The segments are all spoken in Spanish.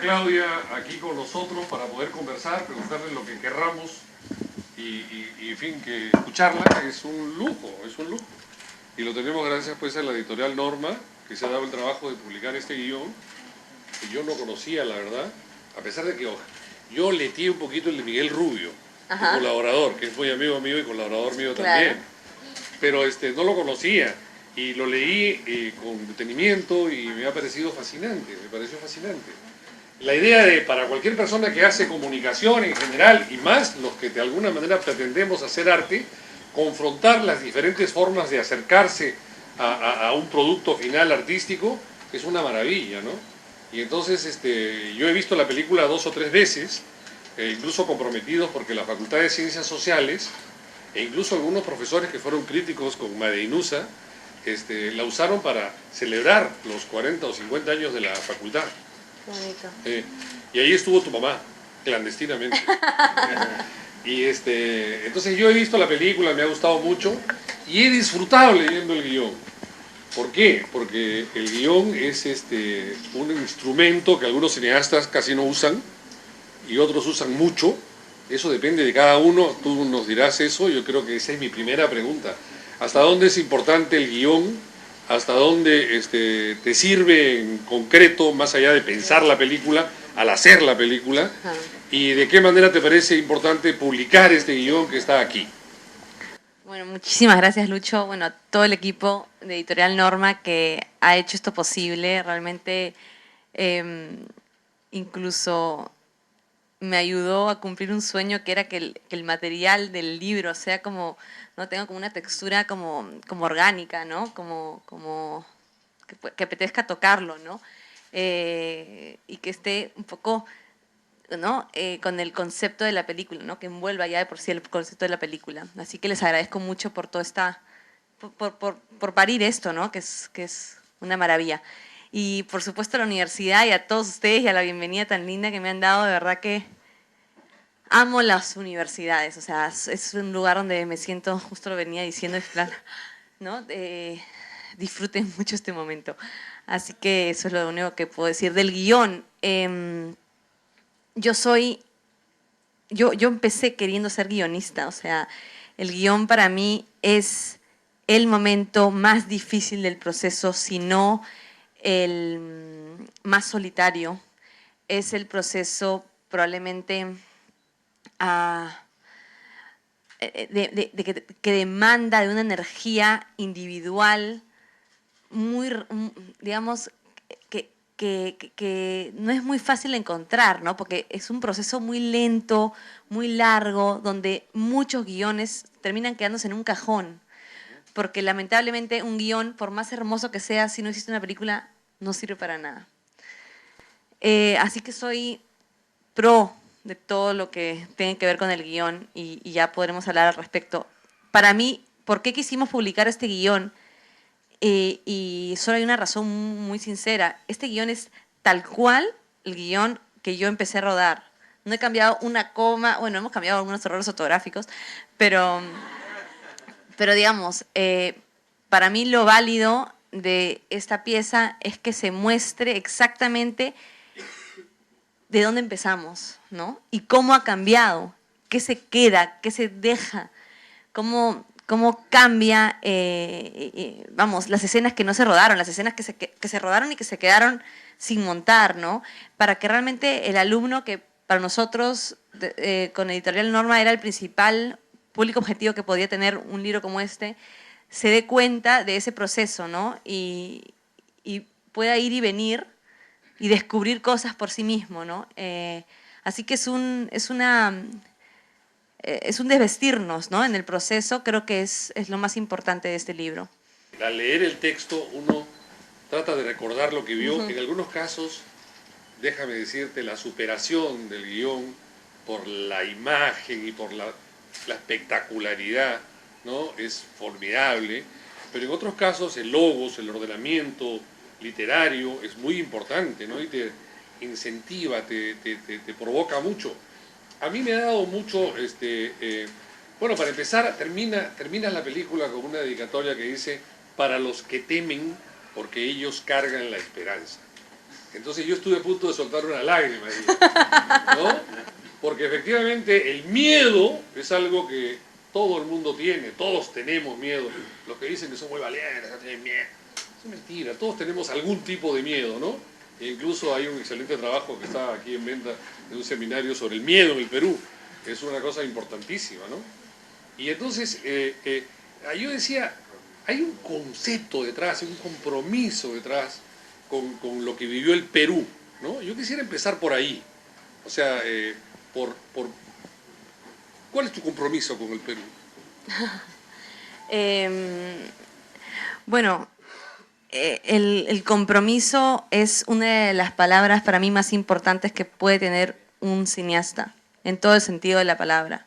Claudia aquí con nosotros para poder conversar, preguntarle lo que querramos y en fin, que escucharla es un lujo, es un lujo. Y lo tenemos gracias pues a la editorial Norma, que se ha dado el trabajo de publicar este guión, que yo no conocía, la verdad, a pesar de que yo leí un poquito el de Miguel Rubio, un colaborador, que es muy amigo mío y colaborador mío también, pero no lo conocía. Y lo leí con detenimiento y me ha parecido fascinante, me pareció fascinante. La idea de, para cualquier persona que hace comunicación en general, y más los que de alguna manera pretendemos hacer arte, confrontar las diferentes formas de acercarse a un producto final artístico, es una maravilla, ¿no? Y entonces yo he visto la película 2 o 3 veces, incluso comprometidos porque la Facultad de Ciencias Sociales, e incluso algunos profesores que fueron críticos con Madeinusa, la usaron para celebrar los 40 o 50 años de la facultad. Qué bonito. Y ahí estuvo tu mamá, clandestinamente. Y entonces yo he visto la película, me ha gustado mucho y he disfrutado leyendo el guión. ¿Por qué? Porque el guión es un instrumento que algunos cineastas casi no usan y otros usan mucho. Eso depende de cada uno, tú nos dirás eso. Yo creo que esa es mi primera pregunta. ¿Hasta dónde es importante el guión? ¿Hasta dónde te sirve en concreto, más allá de pensar la película, al hacer la película? ¿Y de qué manera te parece importante publicar este guión que está aquí? Bueno, muchísimas gracias, Lucho. Bueno, a todo el equipo de Editorial Norma que ha hecho esto posible. Realmente incluso me ayudó a cumplir un sueño que era que el material del libro sea como, no tenga como una textura como orgánica, ¿no? Como que apetezca tocarlo, ¿no? Y que esté un poco, ¿no? Con el concepto de la película, ¿no? Que envuelva ya de por sí el concepto de la película. Así que les agradezco mucho por toda esta, por parir esto, ¿no? Que es una maravilla. Y por supuesto a la universidad y a todos ustedes y a la bienvenida tan linda que me han dado, de verdad que amo las universidades, o sea, es un lugar donde me siento, justo lo venía diciendo, en plan, ¿no? Disfruten mucho este momento. Así que eso es lo único que puedo decir. Del guión, yo empecé queriendo ser guionista, o sea, el guión para mí es el momento más difícil del proceso, si no el más solitario. Es el proceso probablemente que demanda de una energía individual muy, digamos, que no es muy fácil de encontrar, ¿no? Porque es un proceso muy lento, muy largo, donde muchos guiones terminan quedándose en un cajón. Porque lamentablemente un guión, por más hermoso que sea, si no existe una película, no sirve para nada. Así que soy pro de todo lo que tiene que ver con el guión y ya podremos hablar al respecto. Para mí, ¿por qué quisimos publicar este guión? Y solo hay una razón muy sincera. Este guión es tal cual el guión que yo empecé a rodar. No he cambiado una coma, bueno, hemos cambiado algunos errores ortográficos, pero digamos, para mí lo válido de esta pieza es que se muestre exactamente de dónde empezamos, ¿no? Y cómo ha cambiado, qué se queda, qué se deja, cómo cambia, vamos, las escenas que no se rodaron, las escenas que se rodaron y que se quedaron sin montar, ¿no? Para que realmente el alumno, que para nosotros con Editorial Norma era el principal público objetivo que podía tener un libro como este, se dé cuenta de ese proceso, ¿no? Y pueda ir y venir y descubrir cosas por sí mismo, ¿no? Así que es un desvestirnos, ¿no? En el proceso, creo que es lo más importante de este libro. Al leer el texto uno trata de recordar lo que vio. En algunos casos, déjame decirte, la superación del guión por la imagen y por la espectacularidad, ¿no? Es formidable, pero en otros casos el logos, el ordenamiento literario es muy importante, ¿no? Y te incentiva, te provoca mucho. A mí me ha dado mucho, bueno, para empezar, termina la película con una dedicatoria que dice: para los que temen, porque ellos cargan la esperanza. Entonces yo estuve a punto de soltar una lágrima ahí, ¿no? Porque efectivamente el miedo es algo que todo el mundo tiene, todos tenemos miedo. Los que dicen que son muy valientes, no tienen miedo. Es mentira, todos tenemos algún tipo de miedo, ¿no? E incluso hay un excelente trabajo que está aquí en venta en un seminario sobre el miedo en el Perú, que es una cosa importantísima, ¿no? Y entonces, yo decía, hay un concepto detrás, un compromiso detrás con lo que vivió el Perú, ¿no? Yo quisiera empezar por ahí. O sea, ¿cuál es tu compromiso con el Perú? Bueno, el compromiso es una de las palabras para mí más importantes que puede tener un cineasta, en todo el sentido de la palabra.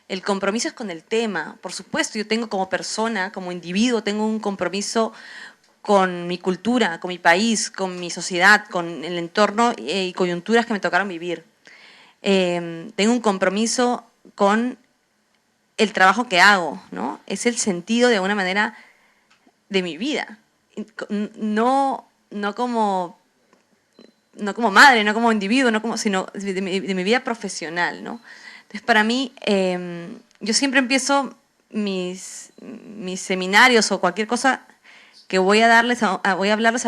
El compromiso es con el tema, por supuesto, yo tengo como persona, como individuo, tengo un compromiso con mi cultura, con mi país, con mi sociedad, con el entorno y coyunturas que me tocaron vivir. Tengo un compromiso con el trabajo que hago, ¿no? Es el sentido de alguna manera de mi vida. No como madre, no como individuo, sino de mi vida profesional, ¿no? Entonces, para mí, yo siempre empiezo mis seminarios o cualquier cosa que voy a hablarles a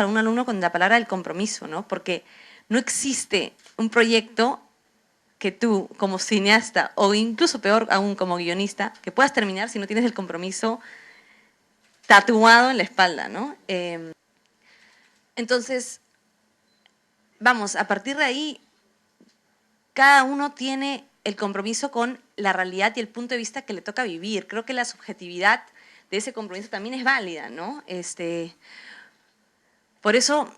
un alumno con la palabra del compromiso, ¿no? Porque no existe un proyecto que tú, como cineasta, o incluso peor aún como guionista, que puedas terminar si no tienes el compromiso tatuado en la espalda, ¿no? Entonces, vamos, a partir de ahí, cada uno tiene el compromiso con la realidad y el punto de vista que le toca vivir. Creo que la subjetividad de ese compromiso también es válida, ¿no? Por eso,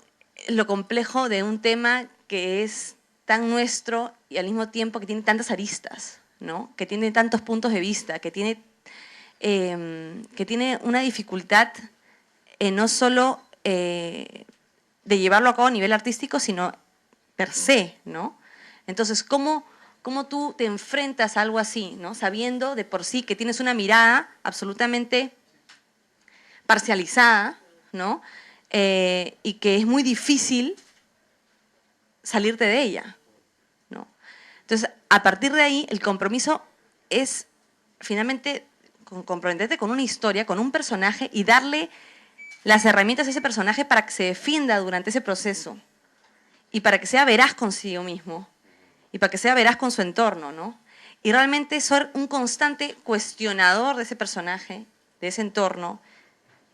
lo complejo de un tema que es tan nuestro y al mismo tiempo que tiene tantas aristas, ¿no? Que tiene tantos puntos de vista, que tiene una dificultad no solo de llevarlo a cabo a nivel artístico, sino per se, ¿no? Entonces, ¿cómo tú te enfrentas a algo así, ¿no? Sabiendo de por sí que tienes una mirada absolutamente parcializada, ¿no? Y que es muy difícil salirte de ella, ¿no? Entonces, a partir de ahí, el compromiso es finalmente comprometerte con una historia, con un personaje y darle las herramientas a ese personaje para que se defienda durante ese proceso y para que sea veraz consigo mismo y para que sea veraz con su entorno, ¿no? Y realmente ser un constante cuestionador de ese personaje, de ese entorno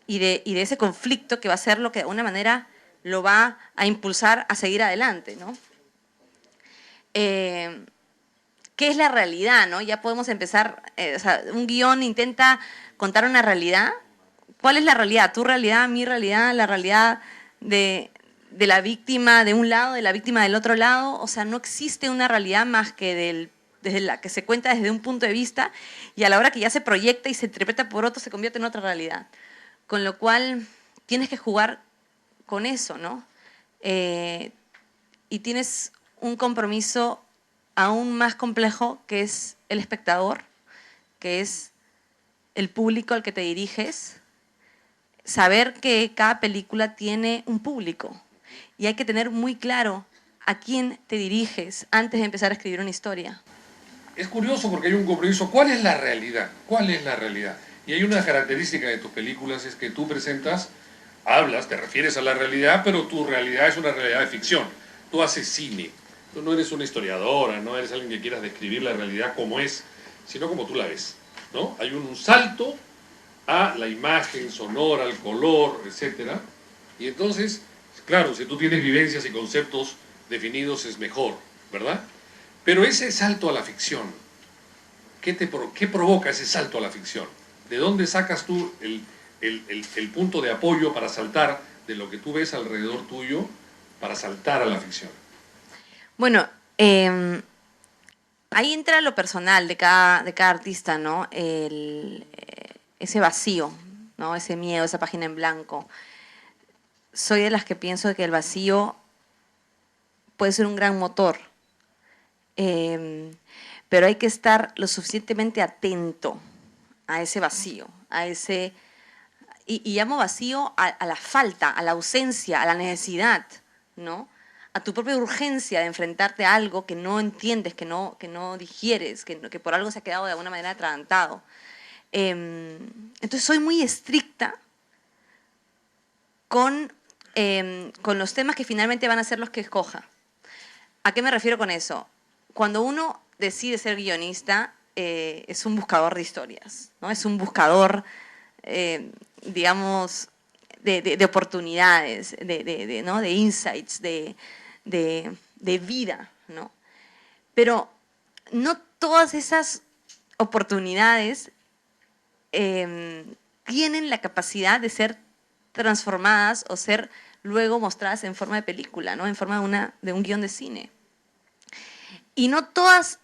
y de ese conflicto que va a ser lo que de alguna manera lo va a impulsar a seguir adelante, ¿no? ¿Qué es la realidad, no? Ya podemos empezar, o sea, un guión intenta contar una realidad. ¿Cuál es la realidad? ¿Tu realidad, mi realidad, la realidad de la víctima de un lado, de la víctima del otro lado? O sea, no existe una realidad más que desde la que se cuenta desde un punto de vista y a la hora que ya se proyecta y se interpreta por otro se convierte en otra realidad. Con lo cual tienes que jugar con eso, ¿no? Y tienes un compromiso aún más complejo que es el espectador, que es el público al que te diriges. Saber que cada película tiene un público y hay que tener muy claro a quién te diriges antes de empezar a escribir una historia. Es curioso porque hay un compromiso. ¿Cuál es la realidad? ¿Cuál es la realidad? Y hay una característica de tus películas, es que tú presentas, hablas, te refieres a la realidad, pero tu realidad es una realidad de ficción. Tú haces cine. Tú no eres una historiadora, no eres alguien que quieras describir la realidad como es, sino como tú la ves, ¿no? Hay un salto a la imagen sonora, al color, etc. Y entonces, claro, si tú tienes vivencias y conceptos definidos es mejor, ¿verdad? Pero ese salto a la ficción, ¿qué provoca ese salto a la ficción? ¿De dónde sacas tú el punto de apoyo para saltar de lo que tú ves alrededor tuyo para saltar a la ficción? Bueno, ahí entra lo personal de cada artista, ¿no? Ese vacío, ¿no? Ese miedo, esa página en blanco. Soy de las que pienso que el vacío puede ser un gran motor, pero hay que estar lo suficientemente atento a ese vacío, y llamo vacío a la falta, a la ausencia, a la necesidad, ¿no? a tu propia urgencia de enfrentarte a algo que no entiendes, que no digieres, que por algo se ha quedado de alguna manera atragantado. Entonces soy muy estricta con los temas que finalmente van a ser los que escoja. ¿A qué me refiero con eso? Cuando uno decide ser guionista, es un buscador de historias, ¿no? Es un buscador, digamos, de oportunidades, ¿no? De insights, de vida, ¿no? Pero no todas esas oportunidades tienen la capacidad de ser transformadas o ser luego mostradas en forma de película, ¿no? En forma de un guión de cine. Y no todas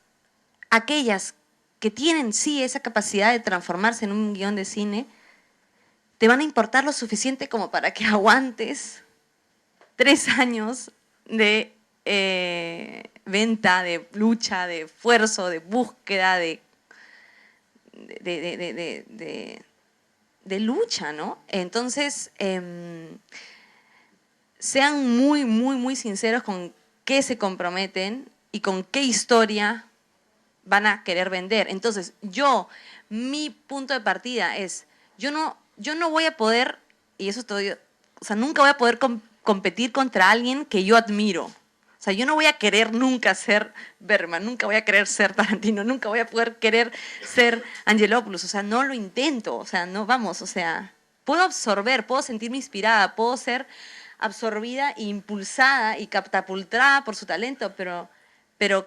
aquellas que tienen sí esa capacidad de transformarse en un guión de cine te van a importar lo suficiente como para que aguantes 3 años de venta, de lucha, de esfuerzo, de búsqueda, de lucha, ¿no? Entonces, sean muy, muy, muy sinceros con qué se comprometen y con qué historia van a querer vender. Entonces, mi punto de partida es, yo no voy a poder, y eso estoy, o sea, nunca voy a poder competir contra alguien que yo admiro. O sea, yo no voy a querer nunca ser Bergman, nunca voy a querer ser Tarantino, nunca voy a poder querer ser Angelopoulos. O sea, no lo intento. O sea, no, vamos, o sea, puedo absorber, puedo sentirme inspirada, puedo ser absorbida e impulsada y catapultada por su talento, pero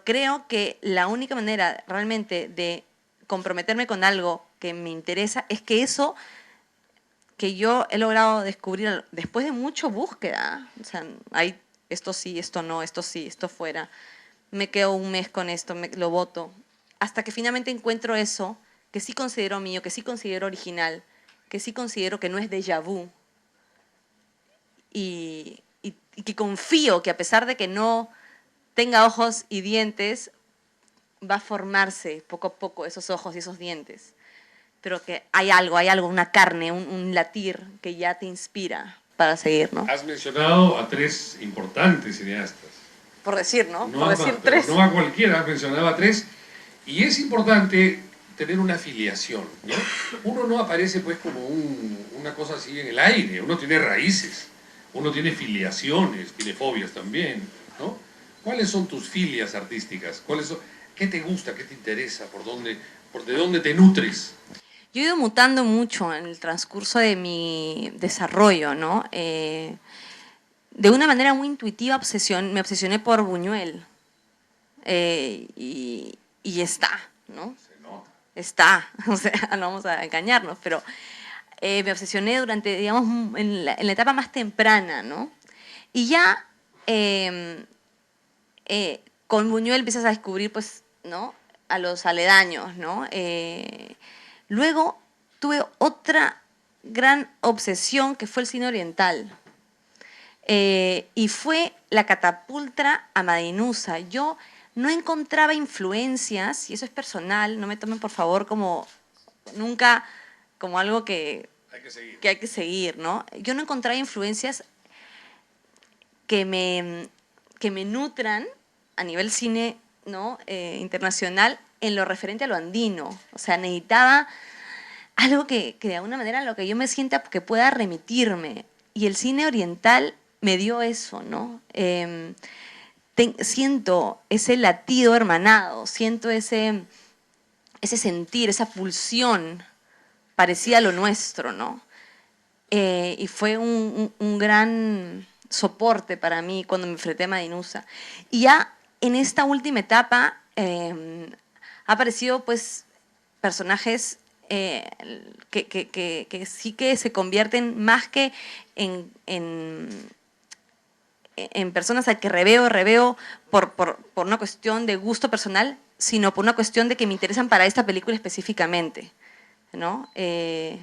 creo que la única manera realmente de comprometerme con algo que me interesa es que eso que yo he logrado descubrir después de mucha búsqueda, o sea, hay esto sí, esto no, esto sí, esto fuera, me quedo un mes con esto, lo boto, hasta que finalmente encuentro eso que sí considero mío, que sí considero original, que sí considero que no es déjà vu, y que confío que a pesar de que no tenga ojos y dientes, va a formarse poco a poco esos ojos y esos dientes. Pero que hay algo, una carne, un latir que ya te inspira para seguir, ¿no? Has mencionado a 3 importantes cineastas. Por decir, ¿no? No Por a decir más, 3. no a cualquiera, has mencionado a 3. Y es importante tener una afiliación, ¿no? Uno no aparece pues como una cosa así en el aire, uno tiene raíces, uno tiene filiaciones, tiene fobias también, ¿no? ¿Cuáles son tus filias artísticas? ¿Qué te gusta, qué te interesa, de dónde te nutres? Yo he ido mutando mucho en el transcurso de mi desarrollo, ¿no? De una manera muy intuitiva me obsesioné por Buñuel. Y está, ¿no? Se nota. Está, o sea, no vamos a engañarnos, pero me obsesioné durante, digamos, en la etapa más temprana, ¿no? Y ya con Buñuel empiezas a descubrir, pues, ¿no? A los aledaños, ¿no? Luego tuve otra gran obsesión que fue el cine oriental. Y fue la catapulta a Madinusa. Yo no encontraba influencias, y eso es personal, no me tomen por favor como nunca como algo que hay que seguir, ¿no? Yo no encontraba influencias que me nutran a nivel cine, ¿no? Internacional en lo referente a lo andino. O sea, necesitaba algo que de alguna manera lo que yo me sienta que pueda remitirme. Y el cine oriental me dio eso, ¿no? Siento ese latido hermanado, siento ese sentir, esa pulsión parecida a lo nuestro, ¿no? Y fue un gran soporte para mí cuando me enfrenté a Madinusa. Y ya en esta última etapa ha aparecido pues personajes que sí que se convierten más que en personas al que reveo por una cuestión de gusto personal, sino por una cuestión de que me interesan para esta película específicamente, ¿no?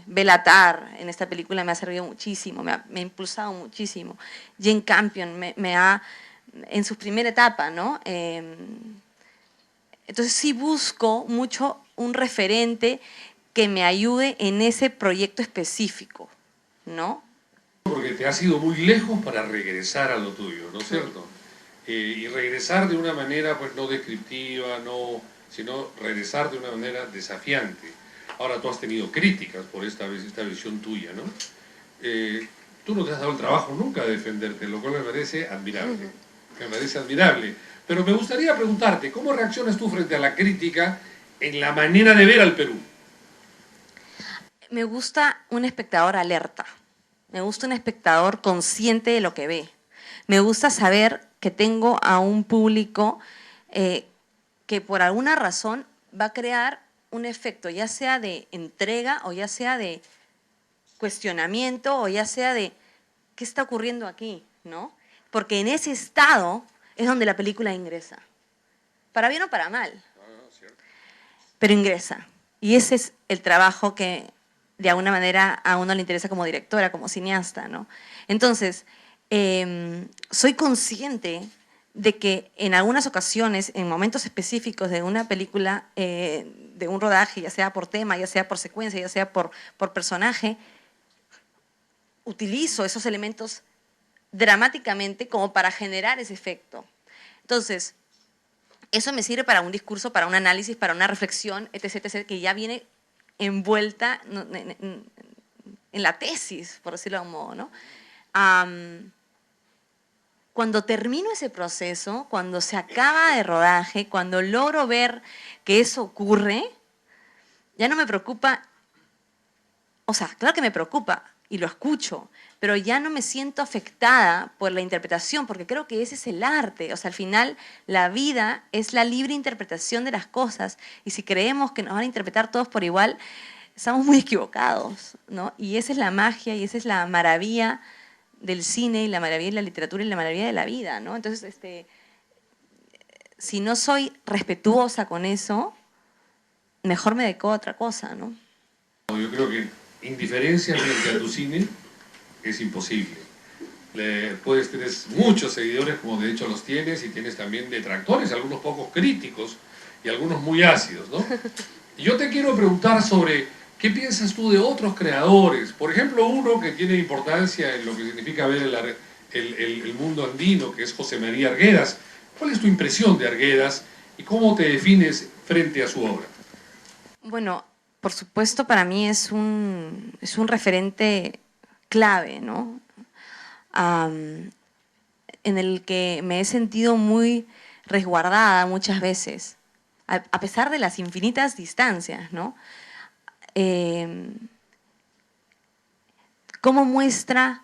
Belatar en esta película me ha servido muchísimo, me ha impulsado muchísimo. Jane Campion me ha, en su primera etapa, ¿no? Entonces sí busco mucho un referente que me ayude en ese proyecto específico, ¿no? Porque te has ido muy lejos para regresar a lo tuyo, ¿no es cierto? y regresar de una manera pues no descriptiva, sino regresar de una manera desafiante. Ahora tú has tenido críticas por esta visión tuya, ¿no? Tú no te has dado el trabajo nunca de defenderte, lo cual me parece admirable. Me parece admirable. Pero me gustaría preguntarte, ¿cómo reaccionas tú frente a la crítica en la manera de ver al Perú? Me gusta un espectador alerta. Me gusta un espectador consciente de lo que ve. Me gusta saber que tengo a un público que por alguna razón va a crear un efecto, ya sea de entrega o ya sea de cuestionamiento o ya sea de qué está ocurriendo aquí, ¿no? Porque en ese estado es donde la película ingresa. Para bien o para mal. Pero ingresa. Y ese es el trabajo que de alguna manera a uno le interesa como directora, como cineasta, ¿no? Entonces, soy consciente de que en algunas ocasiones, en momentos específicos de una película, de un rodaje, ya sea por tema, ya sea por secuencia, ya sea por personaje, utilizo esos elementos dramáticamente como para generar ese efecto. Entonces, eso me sirve para un discurso, para un análisis, para una reflexión, etc., etc., que ya viene envuelta en la tesis, por decirlo de algún modo, ¿no? Cuando termino ese proceso, cuando se acaba de rodaje, cuando logro ver que eso ocurre, ya no me preocupa, o sea, claro que me preocupa y lo escucho, pero ya no me siento afectada por la interpretación, porque creo que ese es el arte. O sea, al final la vida es la libre interpretación de las cosas, y si creemos que nos van a interpretar todos por igual, estamos muy equivocados, ¿no? Y esa es la magia y esa es la maravilla del cine y la maravilla de la literatura y la maravilla de la vida, ¿no? Entonces, si no soy respetuosa con eso, mejor me dedico a otra cosa, ¿no? Yo creo que indiferencia frente a tu cine es imposible. Puedes tener muchos seguidores, como de hecho los tienes, y tienes también detractores, algunos pocos críticos y algunos muy ácidos, ¿no? Y yo te quiero preguntar sobre qué piensas tú de otros creadores. Por ejemplo, uno que tiene importancia en lo que significa ver el mundo andino, que es José María Arguedas. ¿Cuál es tu impresión de Arguedas y cómo te defines frente a su obra? Bueno, por supuesto para mí es un referente clave, ¿no? En el que me he sentido muy resguardada muchas veces, a pesar de las infinitas distancias, ¿no? Cómo muestra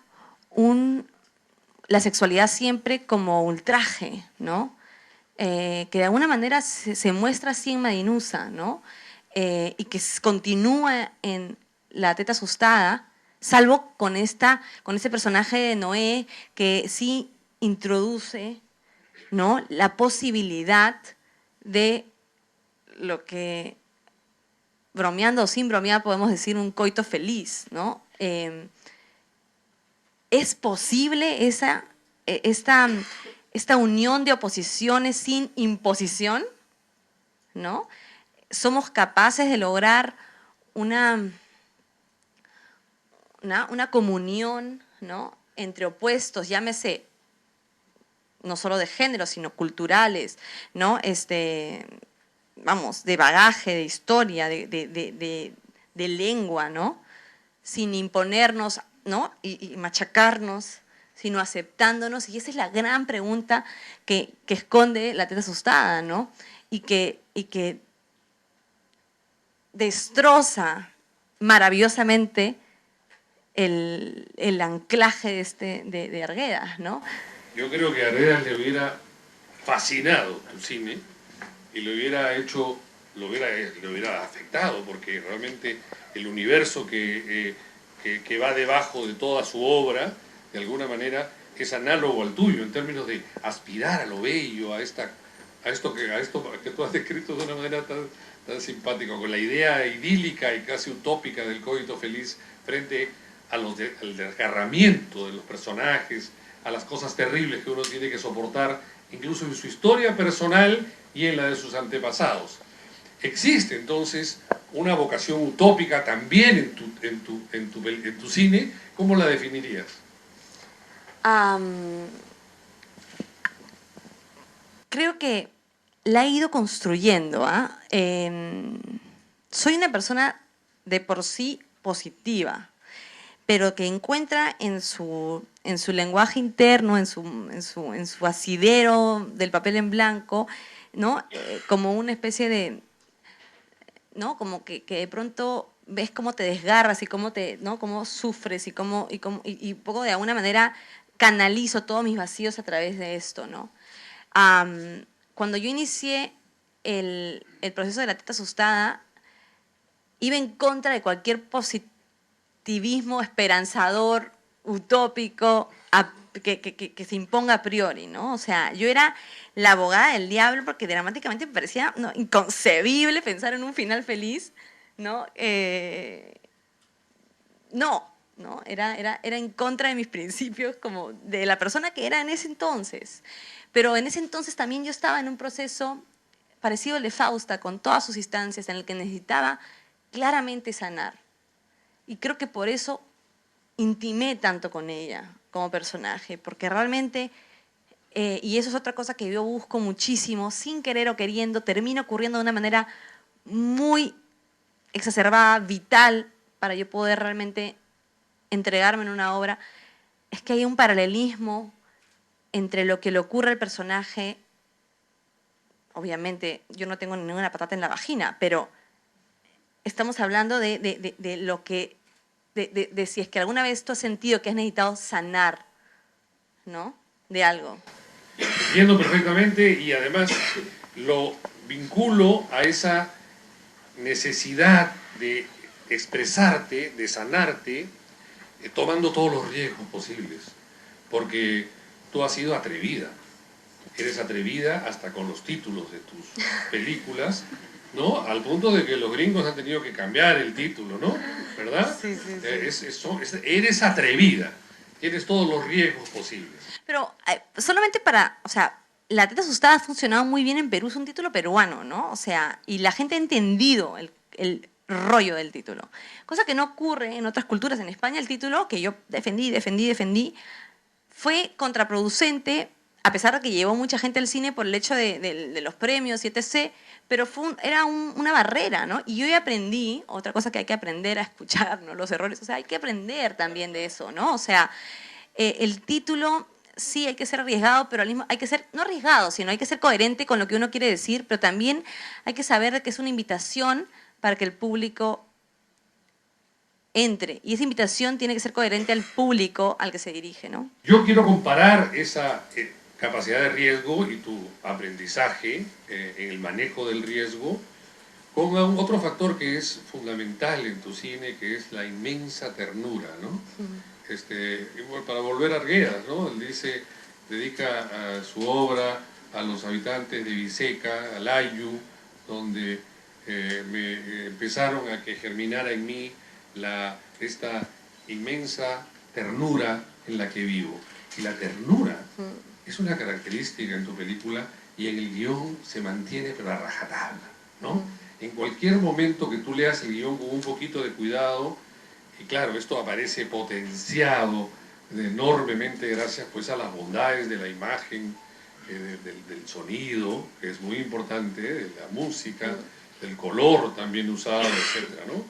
la sexualidad siempre como ultraje, ¿no? Que de alguna manera se muestra así en Madinusa, ¿no? Y que continúa en La teta asustada, salvo con este personaje de Noé que sí introduce, ¿no?, la posibilidad de lo que, bromeando o sin bromear, podemos decir un coito feliz, ¿no? ¿Es posible esta unión de oposiciones sin imposición? ¿No? ¿Somos capaces de lograr una comunión, ¿no?, entre opuestos, llámese no solo de género, sino culturales, ¿no? Vamos, de bagaje, de historia, de lengua, ¿no? Sin imponernos, ¿no?, y machacarnos, sino aceptándonos. Y esa es la gran pregunta que esconde La teta asustada, ¿no? Y que destroza maravillosamente el anclaje de Arguedas, ¿no? Yo creo que a Arguedas le hubiera fascinado tu cine y le hubiera hecho, lo hubiera afectado, porque realmente el universo que va debajo de toda su obra, de alguna manera, es análogo al tuyo, en términos de aspirar a lo bello, a esto que tú has descrito de una manera tan simpática, con la idea idílica y casi utópica del coito feliz frente al desgarramiento de los personajes, a las cosas terribles que uno tiene que soportar, incluso en su historia personal y en la de sus antepasados. Existe entonces una vocación utópica también en tu cine. ¿Cómo la definirías? creo que la he ido construyendo. Soy una persona de por sí positiva, pero que encuentra en su lenguaje interno, en su asidero del papel en blanco, ¿no? Como una especie de, ¿no? Como que de pronto ves cómo te desgarras y cómo ¿no? Cómo sufres y poco de alguna manera canalizo todos mis vacíos a través de esto, ¿no? Cuando yo inicié el proceso de la teta asustada, iba en contra de cualquier positivismo esperanzador, utópico, que se imponga a priori, ¿no? O sea, yo era la abogada del diablo porque dramáticamente me parecía inconcebible pensar en un final feliz, ¿no? No, era en contra de mis principios, como de la persona que era en ese entonces. Pero en ese entonces también yo estaba en un proceso parecido al de Fausta, con todas sus instancias, en el que necesitaba claramente sanar. Y creo que por eso intimé tanto con ella como personaje, porque realmente, y eso es otra cosa que yo busco muchísimo, sin querer o queriendo, termina ocurriendo de una manera muy exacerbada, vital, para yo poder realmente entregarme en una obra, es que hay un paralelismo entre lo que le ocurre al personaje. Obviamente yo no tengo ninguna patata en la vagina, pero estamos hablando de lo que, de si es que alguna vez tú has sentido que has necesitado sanar, ¿no? De algo. Entiendo perfectamente y además lo vinculo a esa necesidad de expresarte, de sanarte, tomando todos los riesgos posibles. Porque tú has sido atrevida. Eres atrevida hasta con los títulos de tus películas, ¿no? Al punto de que los gringos han tenido que cambiar el título, ¿no? ¿Verdad? Sí, sí, sí. Eres atrevida. Tienes todos los riesgos posibles. Pero solamente para, o sea, La teta asustada ha funcionado muy bien en Perú, es un título peruano, ¿no? O sea, y la gente ha entendido el rollo del título. Cosa que no ocurre en otras culturas. En España el título, que yo defendí, fue contraproducente, a pesar de que llevó mucha gente al cine por el hecho de los premios y etc., pero era una barrera, ¿no? Y yo ya aprendí, otra cosa que hay que aprender a escuchar, ¿no? Los errores, o sea, hay que aprender también de eso, ¿no? O sea, el título, sí, hay que ser arriesgado, pero al mismo, hay que ser, no arriesgado, sino hay que ser coherente con lo que uno quiere decir, pero también hay que saber que es una invitación para que el público entre. Y esa invitación tiene que ser coherente al público al que se dirige, ¿no? Yo quiero comparar esa capacidad de riesgo y tu aprendizaje en el manejo del riesgo con otro factor que es fundamental en tu cine, que es la inmensa ternura, ¿no? Para volver a Arguedas, ¿no? Él dice, dedica a su obra a los habitantes de Viseca, al Ayu, donde me empezaron a que germinara en mí esta inmensa ternura en la que vivo. Y la ternura es una característica en tu película y en el guión se mantiene pero a rajatabla, ¿no? En cualquier momento que tú leas el guión con un poquito de cuidado, y claro, esto aparece potenciado enormemente gracias pues a las bondades de la imagen, del sonido, que es muy importante, de la música, del color también usado, etcétera, ¿no?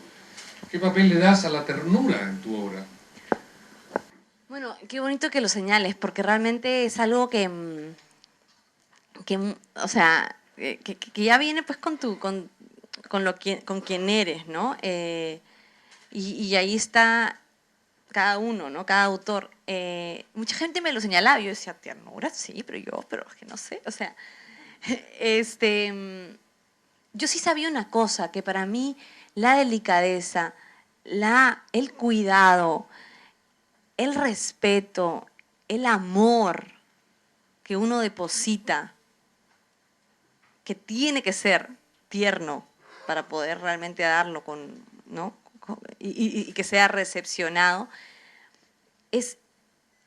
¿Qué papel le das a la ternura en tu obra? Bueno, qué bonito que lo señales, porque realmente es algo o sea, que ya viene pues con quien eres, ¿no? Y ahí está cada uno, ¿no? Cada autor. Mucha gente me lo señalaba, yo decía, ternura, sí, pero es que no sé, o sea, yo sí sabía una cosa, que para mí la delicadeza, el cuidado, el respeto, el amor que uno deposita, que tiene que ser tierno para poder realmente darlo ¿no? y que sea recepcionado, es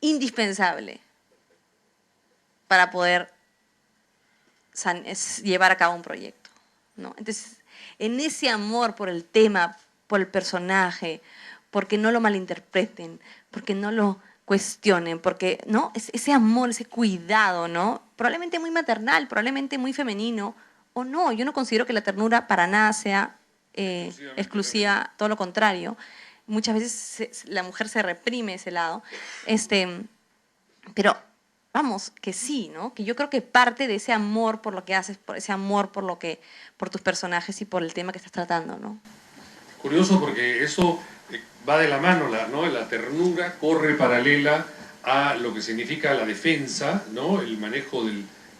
indispensable para poder llevar a cabo un proyecto, ¿no? Entonces, en ese amor por el tema, por el personaje, porque no lo malinterpreten, porque no lo cuestionen, porque, ¿no? Ese amor, ese cuidado, ¿no? Probablemente muy maternal, probablemente muy femenino, o no, yo no considero que la ternura para nada sea exclusiva, todo lo contrario. Muchas veces la mujer se reprime ese lado, pero vamos, que sí, ¿no? Que yo creo que parte de ese amor por lo que haces, por ese amor por tus personajes y por el tema que estás tratando, ¿no? Curioso porque eso va de la mano, ¿no? La ternura corre paralela a lo que significa la defensa, ¿no? El manejo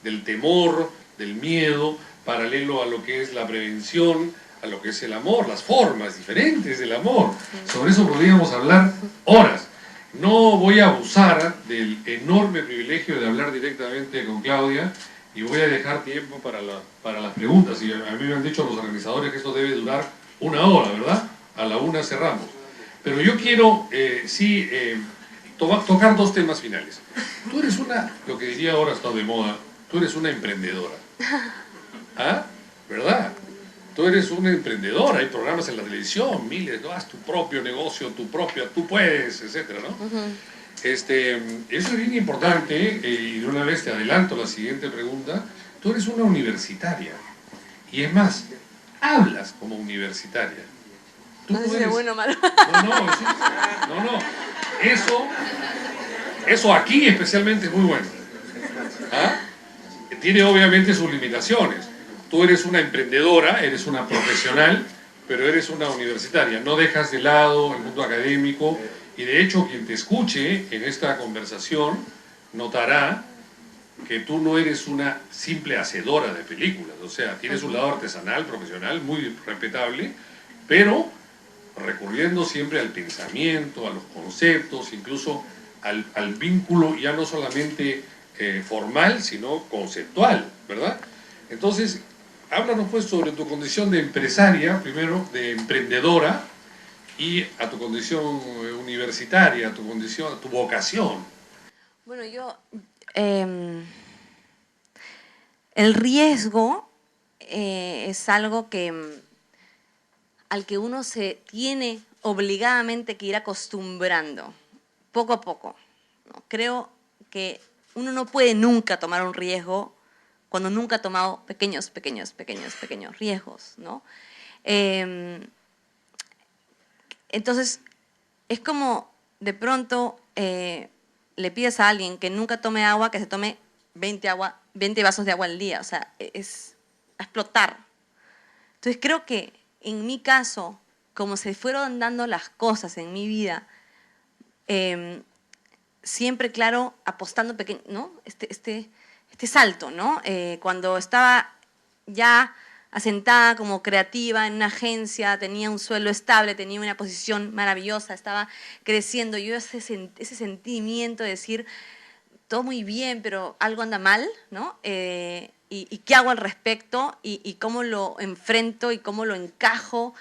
del temor, del miedo, paralelo a lo que es la prevención, a lo que es el amor, las formas diferentes del amor. Sobre eso podríamos hablar horas. No voy a abusar del enorme privilegio de hablar directamente con Claudia y voy a dejar tiempo para las preguntas. Y a mí me han dicho los organizadores que esto debe durar 1 hora, ¿verdad? A la 1 cerramos. Pero yo quiero, tocar 2 temas finales. Tú eres lo que diría ahora está de moda, tú eres una emprendedora. ¿Ah? ¿Verdad? Tú eres una emprendedora, hay programas en la televisión, miles, ¿no? Haz tu propio negocio, tú puedes, etcétera, ¿no? Eso es bien importante, y de una vez te adelanto la siguiente pregunta. Tú eres una universitaria, y es más, hablas como universitaria. No sé si es bueno o malo. No. Eso aquí especialmente es muy bueno. ¿Ah? Tiene obviamente sus limitaciones. Tú eres una emprendedora, eres una profesional, pero eres una universitaria. No dejas de lado el mundo académico, y de hecho quien te escuche en esta conversación notará que tú no eres una simple hacedora de películas. O sea, tienes un lado artesanal, profesional, muy respetable, pero recurriendo siempre al pensamiento, a los conceptos, incluso al vínculo ya no solamente formal, sino conceptual, ¿verdad? Entonces, háblanos pues sobre tu condición de empresaria, primero de emprendedora, y a tu condición universitaria, a tu condición, a tu vocación. Bueno, el riesgo es algo al que uno se tiene obligadamente que ir acostumbrando, poco a poco, ¿no? Creo que uno no puede nunca tomar un riesgo cuando nunca ha tomado pequeños riesgos, ¿no? Entonces, es como de pronto le pides a alguien que nunca tome agua, que se tome 20 vasos de agua al día, o sea, es a explotar. Entonces creo que en mi caso, como se fueron dando las cosas en mi vida, siempre, claro, apostando pequeño, ¿no? Este salto, ¿no? Cuando estaba ya asentada como creativa en una agencia, tenía un sueldo estable, tenía una posición maravillosa, estaba creciendo, yo ese sentimiento de decir, todo muy bien, pero algo anda mal, ¿no? Y qué hago al respecto, y cómo lo enfrento y cómo lo encajo,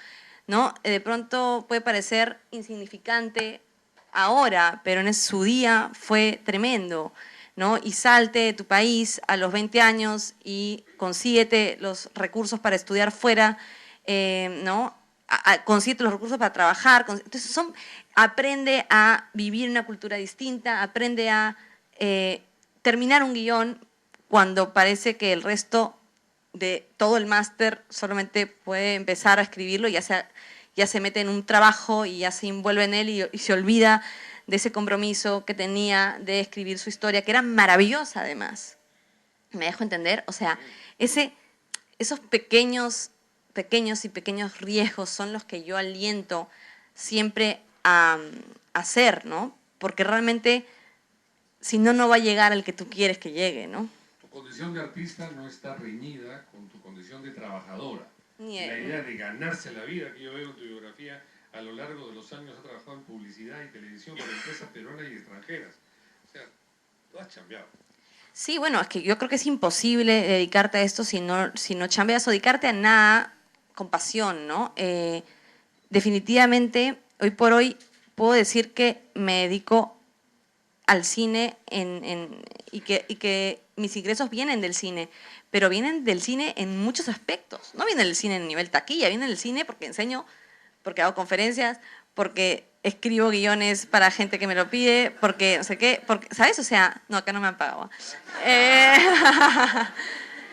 ¿no? De pronto puede parecer insignificante ahora, pero en su día fue tremendo, ¿no? Y salte de tu país a los 20 años y consíguete los recursos para estudiar fuera, ¿no? Consíguete los recursos para trabajar. Entonces aprende a vivir en una cultura distinta, aprende a terminar un guión cuando parece que el resto de todo el máster solamente puede empezar a escribirlo y ya se mete en un trabajo y ya se envuelve en él y se olvida de ese compromiso que tenía de escribir su historia, que era maravillosa además. ¿Me dejo entender? O sea, esos pequeños riesgos son los que yo aliento siempre a hacer, ¿no? Porque realmente, si no, no va a llegar al que tú quieres que llegue, ¿no? Tu condición de artista no está reñida con tu condición de trabajadora. La idea de ganarse la vida que yo veo en tu biografía, a lo largo de los años has trabajado en publicidad y televisión para empresas peruanas y extranjeras. O sea, tú has chambeado. Sí, bueno, es que yo creo que es imposible dedicarte a esto si no chambeas o dedicarte a nada con pasión, ¿no? Definitivamente, hoy por hoy, puedo decir que me dedico al cine y que mis ingresos vienen del cine, pero vienen del cine en muchos aspectos. No viene del cine en nivel taquilla, viene del cine porque enseño, porque hago conferencias, porque escribo guiones para gente que me lo pide, porque no sé qué, porque, ¿sabes? O sea, no, acá no me han pagado.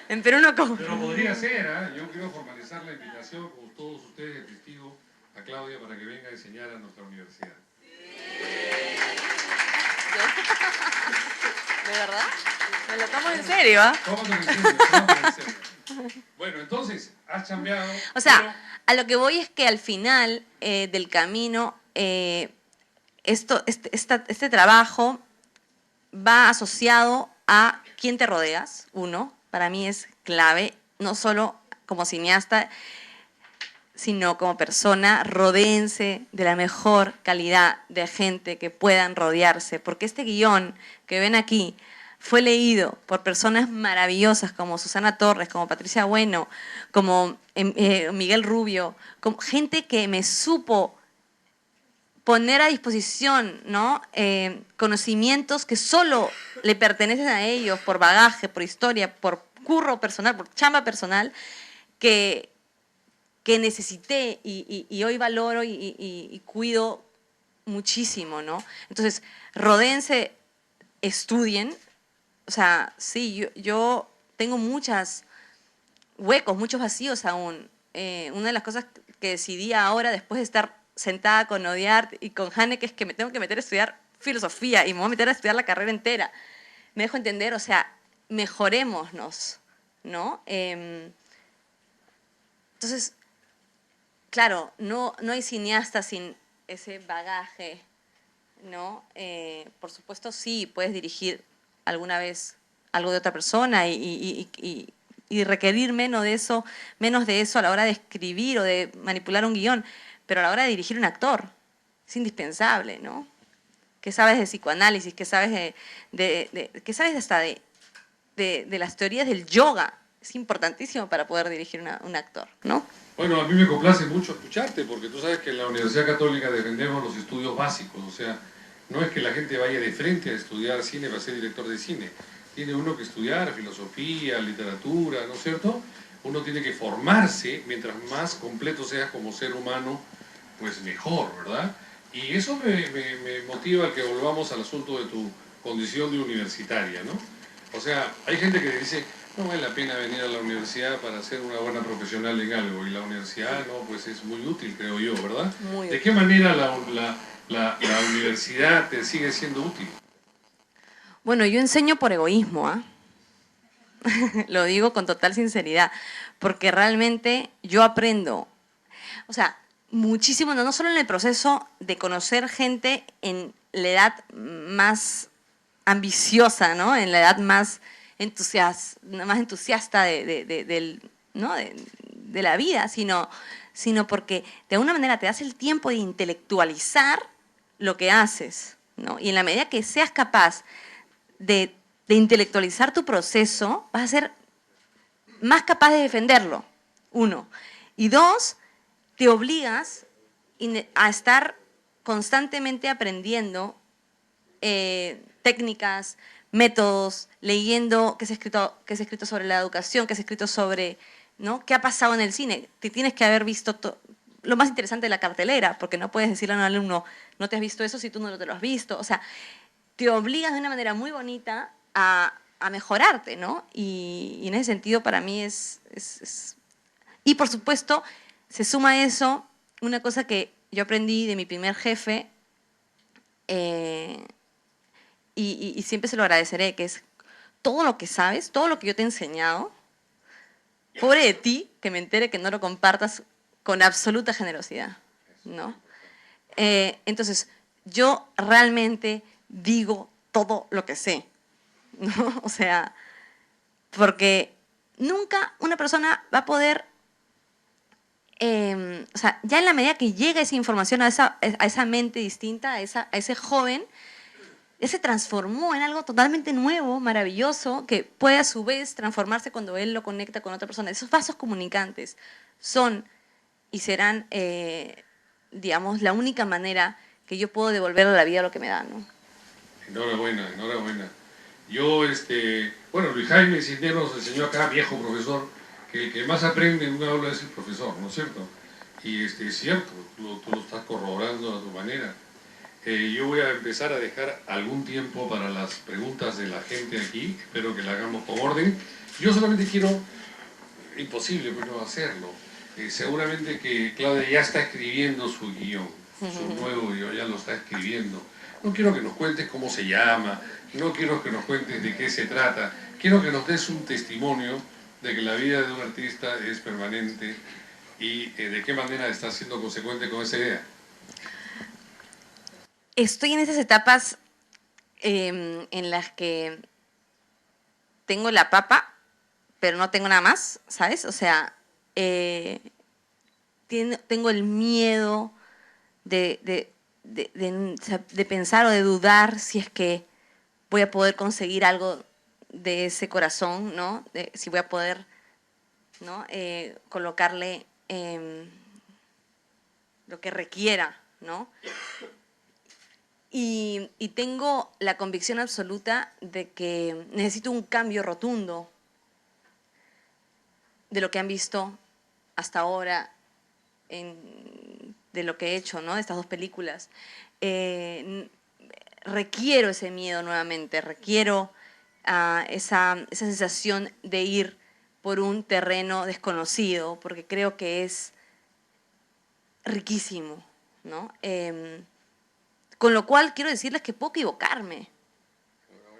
En Perú no como. Pero podría ser, ¿eh? Yo quiero formalizar la invitación con todos ustedes de testigo a Claudia para que venga a enseñar a nuestra universidad. ¿De verdad? Me lo tomo en serio, ¿ah? Tómatelo en serio, tómatelo en serio. Bueno, entonces, has chambeado. O sea, pero... a lo que voy es que al final del camino, este trabajo va asociado a quién te rodeas, uno, para mí es clave, no solo como cineasta, sino como persona, rodéense de la mejor calidad de gente que puedan rodearse, porque este guión que ven aquí fue leído por personas maravillosas como Susana Torres, como Patricia Bueno, como Miguel Rubio, como gente que me supo poner a disposición, ¿no? Conocimientos que solo le pertenecen a ellos por bagaje, por historia, por curro personal, por chamba personal, que necesité y hoy valoro y cuido muchísimo, ¿no? Entonces, rodéense, estudien. O sea, sí, yo tengo muchos huecos, muchos vacíos aún. Una de las cosas que decidí ahora, después de estar sentada con Odiar y con Haneke, es que me tengo que meter a estudiar filosofía y me voy a meter a estudiar la carrera entera. Me dejo entender, o sea, mejorémonos, ¿no? Entonces, claro, no hay cineasta sin ese bagaje, ¿no? Por supuesto, sí, puedes dirigir alguna vez algo de otra persona y requerir menos de eso a la hora de escribir o de manipular un guión, pero a la hora de dirigir un actor es indispensable, ¿no? ¿Qué sabes de psicoanálisis? ¿Qué sabes qué sabes hasta de las teorías del yoga? Es importantísimo para poder dirigir un actor, ¿no? Bueno, a mí me complace mucho escucharte, porque tú sabes que en la Universidad Católica defendemos los estudios básicos, o sea, no es que la gente vaya de frente a estudiar cine para ser director de cine. Tiene uno que estudiar filosofía, literatura, ¿no es cierto? Uno tiene que formarse, mientras más completo seas como ser humano, pues mejor, ¿verdad? Y eso me motiva a que volvamos al asunto de tu condición de universitaria, ¿no? O sea, hay gente que dice, no vale la pena venir a la universidad para ser una buena profesional en algo, y la universidad, no, pues es muy útil, creo yo, ¿verdad? Muy ¿De útil. qué manera la universidad te sigue siendo útil? Bueno, yo enseño por egoísmo, ¿ah? Lo digo con total sinceridad, porque realmente yo aprendo, o sea, muchísimo, no solo en el proceso de conocer gente en la edad más ambiciosa, ¿no? En la edad más entusiasta ¿no? de la vida, sino porque de alguna manera te das el tiempo de intelectualizar lo que haces, ¿no? Y en la medida que seas capaz de intelectualizar tu proceso, vas a ser más capaz de defenderlo, uno. Y dos, te obligas a estar constantemente aprendiendo técnicas, métodos, leyendo qué se ha escrito sobre la educación, qué se ha escrito sobre, ¿no? qué ha pasado en el cine. Te tienes que haber visto lo más interesante de la cartelera, porque no puedes decirle a un alumno, no te has visto eso si tú no te lo has visto. O sea, te obligas de una manera muy bonita a mejorarte, ¿no? Y en ese sentido para mí es... Y por supuesto, se suma a eso una cosa que yo aprendí de mi primer jefe, y siempre se lo agradeceré, que es todo lo que sabes, todo lo que yo te he enseñado, pobre de ti que me entere que no lo compartas con absoluta generosidad, ¿no? Entonces, yo realmente digo todo lo que sé, ¿no? O sea, porque nunca una persona va a poder, o sea, ya en la medida que llega esa información a esa mente distinta, a ese joven, ya se transformó en algo totalmente nuevo, maravilloso, que puede a su vez transformarse cuando él lo conecta con otra persona. Esos vasos comunicantes son y serán, digamos, la única manera que yo puedo devolver a la vida lo que me da, ¿no? Enhorabuena, enhorabuena. Yo, bueno, Luis Jaime Cisneros nos enseñó acá, viejo profesor, que el que más aprende en una aula es el profesor, ¿no es cierto? Y es cierto, tú lo estás corroborando a tu manera. Yo voy a empezar a dejar algún tiempo para las preguntas de la gente aquí, espero que la hagamos con orden. Yo solamente quiero, imposible pues no hacerlo, seguramente que Claudia ya está escribiendo su guión, su nuevo guión, ya lo está escribiendo. No quiero que nos cuentes cómo se llama, no quiero que nos cuentes de qué se trata, quiero que nos des un testimonio de que la vida de un artista es permanente y de qué manera estás siendo consecuente con esa idea. Estoy en esas etapas en las que tengo la papa, pero no tengo nada más, ¿sabes? O sea, tengo el miedo de pensar o de dudar si es que voy a poder conseguir algo de ese corazón, ¿no? Si voy a poder, ¿no? Colocarle lo que requiera, ¿no? Y tengo la convicción absoluta de que necesito un cambio rotundo de lo que han visto hasta ahora, de lo que he hecho, ¿no? De estas dos películas. Requiero ese miedo nuevamente, requiero esa sensación de ir por un terreno desconocido, porque creo que es riquísimo, ¿no? Con lo cual quiero decirles que puedo equivocarme,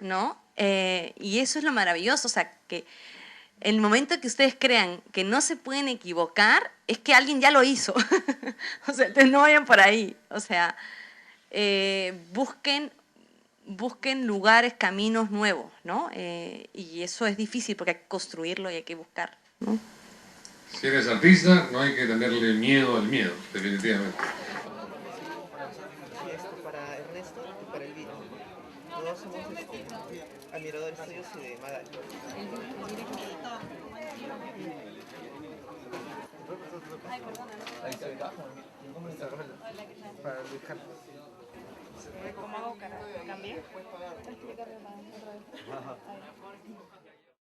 ¿no? Y eso es lo maravilloso, o sea, que el momento que ustedes crean que no se pueden equivocar, es que alguien ya lo hizo. O sea, entonces no vayan por ahí. O sea, busquen lugares, caminos nuevos, ¿no? Y eso es difícil porque hay que construirlo y hay que buscar, ¿no? Si eres artista, no hay que tenerle miedo al miedo, definitivamente. Y esto para Ernesto y para Elvira. Todos somos admiradores tuyos y de Magali. Ahí se ve abajo. Para Luis Carlos. ¿Cómo hago cara? ¿Cambié? Explícame otra vez.